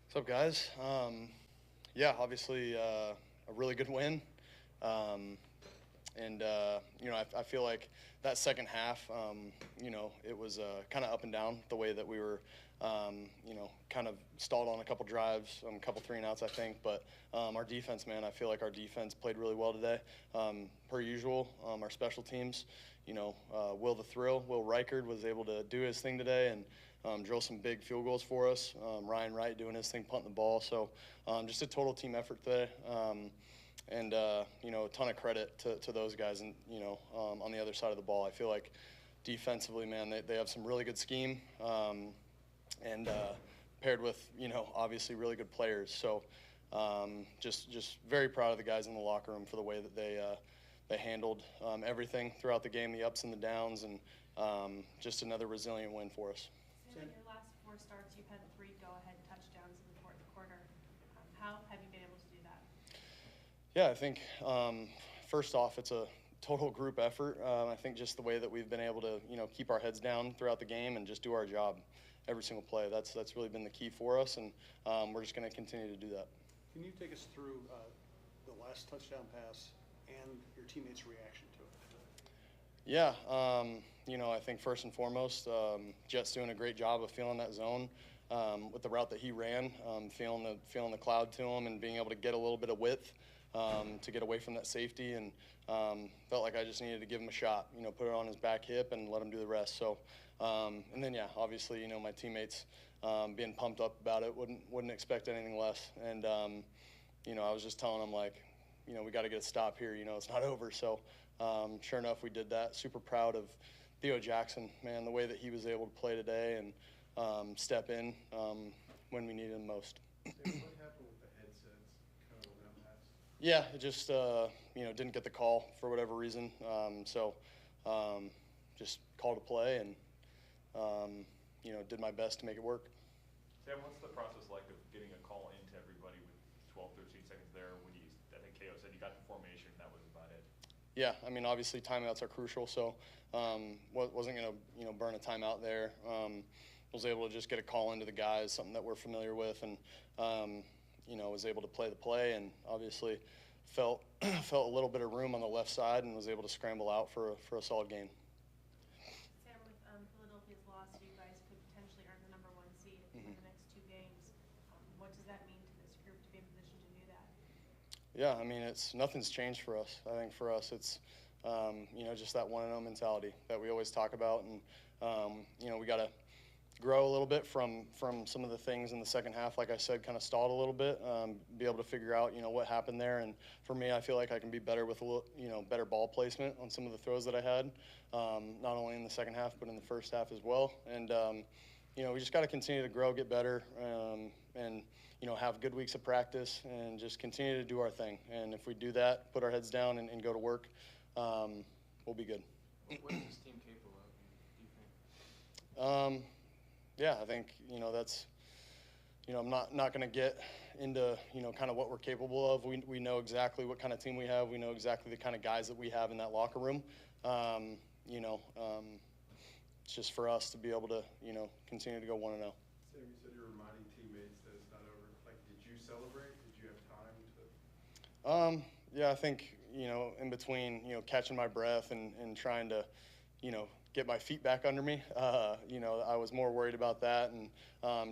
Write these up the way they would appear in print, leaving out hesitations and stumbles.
What's up, guys? Yeah, obviously a really good win. Um, I feel like that second half, it was kind of up and down the way that we were, kind of stalled on a couple drives, a couple three and outs, I think. But our defense, man, I feel like our defense played really well today. Per usual, our special teams, Will Reichard was able to do his thing today and drilled some big field goals for us. Ryan Wright doing his thing, punting the ball. So just a total team effort today. A ton of credit to those guys, and on the other side of the ball, I feel like defensively, man, they have some really good scheme, and paired with obviously really good players. So just very proud of the guys in the locker room for the way that they handled everything throughout the game, the ups and the downs, and just another resilient win for us. Sam, in your last four starts, you've had three go-ahead touchdowns in the fourth quarter. How have you been able to do that? Yeah, I think first off, it's a total group effort. I think just the way that we've been able to, keep our heads down throughout the game and just do our job every single play. That's really been the key for us, and we're just going to continue to do that. Can you take us through the last touchdown pass and your teammates' reaction to it? Yeah, I think first and foremost, Jet's doing a great job of feeling that zone with the route that he ran, feeling the cloud to him and being able to get a little bit of width to get away from that safety, and felt like I just needed to give him a shot, put it on his back hip and let him do the rest. So, and then, yeah, obviously, my teammates being pumped up about it, wouldn't expect anything less. And, I was just telling them, like, we got to get a stop here, it's not over. So sure enough, we did that. Super proud of Theo Jackson, man, the way that he was able to play today and step in when we needed him most. What happened with the headsets kind of on that pass? Yeah, it just, didn't get the call for whatever reason. Just called a play and, did my best to make it work. Sam, what's the process like of getting a call into everybody with 12, 13 seconds there when I think KO said you got the formation, that was about it? Yeah, I mean, obviously timeouts are crucial, so wasn't going to, burn a timeout there. Was able to just get a call into the guys, something that we're familiar with, and, was able to play the play, and obviously felt a little bit of room on the left side and was able to scramble out for a solid gain. Sam, with Philadelphia's loss, you guys could potentially earn the number one seed in the next two games. What does that mean to this group to be in position to do that? Yeah, I mean, nothing's changed for us. I think for us, it's just that 1-0 mentality that we always talk about, and we got to grow a little bit from some of the things in the second half. Like I said, kind of stalled a little bit. Be able to figure out what happened there, and for me, I feel like I can be better with a little better ball placement on some of the throws that I had, not only in the second half but in the first half as well. And we just got to continue to grow, get better, and have good weeks of practice and just continue to do our thing. And if we do that, put our heads down and go to work, we'll be good. What is this team capable of, do you think? Yeah, I think, that's, I'm not going to get into, kind of what we're capable of. We know exactly what kind of team we have. We know exactly the kind of guys that we have in that locker room. It's just for us to be able to, continue to go 1-0. Sam, you said you're reminding teammates that it's not over. Like, did you celebrate? Did you have time to? Yeah, I think, in between, catching my breath and trying to, get my feet back under me, I was more worried about that and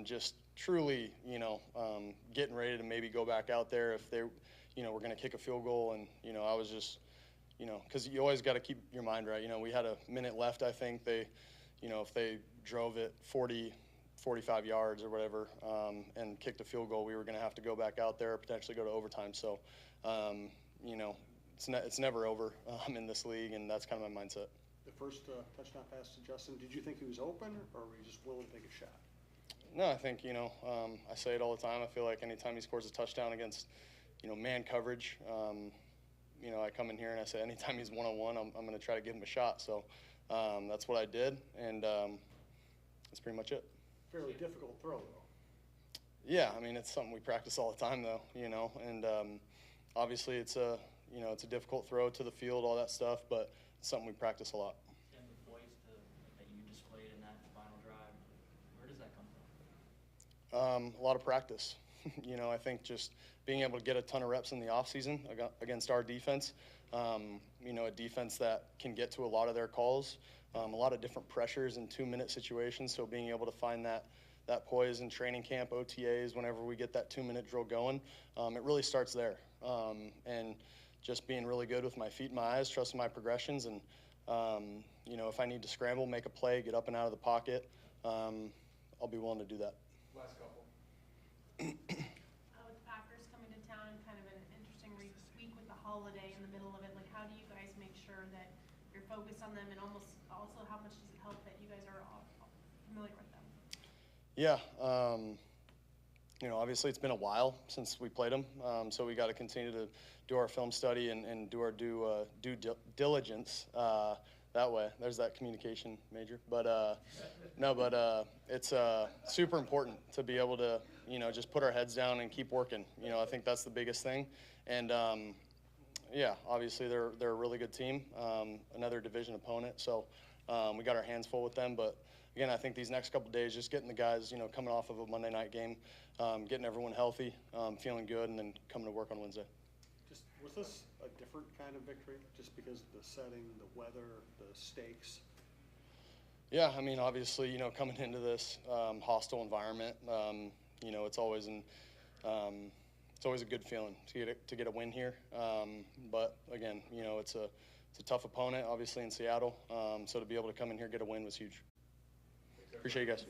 just truly, getting ready to maybe go back out there if they, were going to kick a field goal. And, I was just, because you always got to keep your mind right. We had a minute left, I think. They, if they drove it 45 yards or whatever and kicked a field goal, we were going to have to go back out there, potentially go to overtime. So, it's never over in this league, and that's kind of my mindset. The first touchdown pass to Justin, did you think he was open, or were you just willing to take a shot? No, I think, I say it all the time. I feel like anytime he scores a touchdown against, man coverage, I come in here and I say anytime he's one-on-one, I'm going to try to give him a shot. So that's what I did, and that's pretty much it. Fairly difficult throw, though. Yeah, I mean, it's something we practice all the time, though, and obviously it's a difficult throw to the field, all that stuff, but it's something we practice a lot. And the poise that you displayed in that final drive, where does that come A lot of practice. I think just being able to get a ton of reps in the offseason against our defense, a defense that can get to a lot of their calls, a lot of different pressures in 2-minute situations. So being able to find that poise in training camp, OTAs, whenever we get that 2-minute drill going, it really starts there. And just being really good with my feet and my eyes, trusting my progressions, and if I need to scramble, make a play, get up and out of the pocket, I'll be willing to do that. Last couple. With the Packers coming to town and kind of an interesting week with the holiday in the middle of it, like how do you guys make sure that you're focused on them, and also how much does it help that you guys are all familiar with them? Yeah, obviously it's been a while since we played them, so we got to continue to do our film study and do our due diligence that way. There's that communication major. But it's super important to be able to, just put our heads down and keep working. I think that's the biggest thing. And obviously they're a really good team, another division opponent. So we got our hands full with them. But again, I think these next couple of days, just getting the guys, coming off of a Monday night game, getting everyone healthy, feeling good, and then coming to work on Wednesday. Was this a different kind of victory, just because of the setting, the weather, the stakes? Yeah, I mean, obviously, coming into this hostile environment, it's always a good feeling to get a win here. But again, it's a tough opponent, obviously in Seattle. So to be able to come in here and get a win was huge. Appreciate you guys.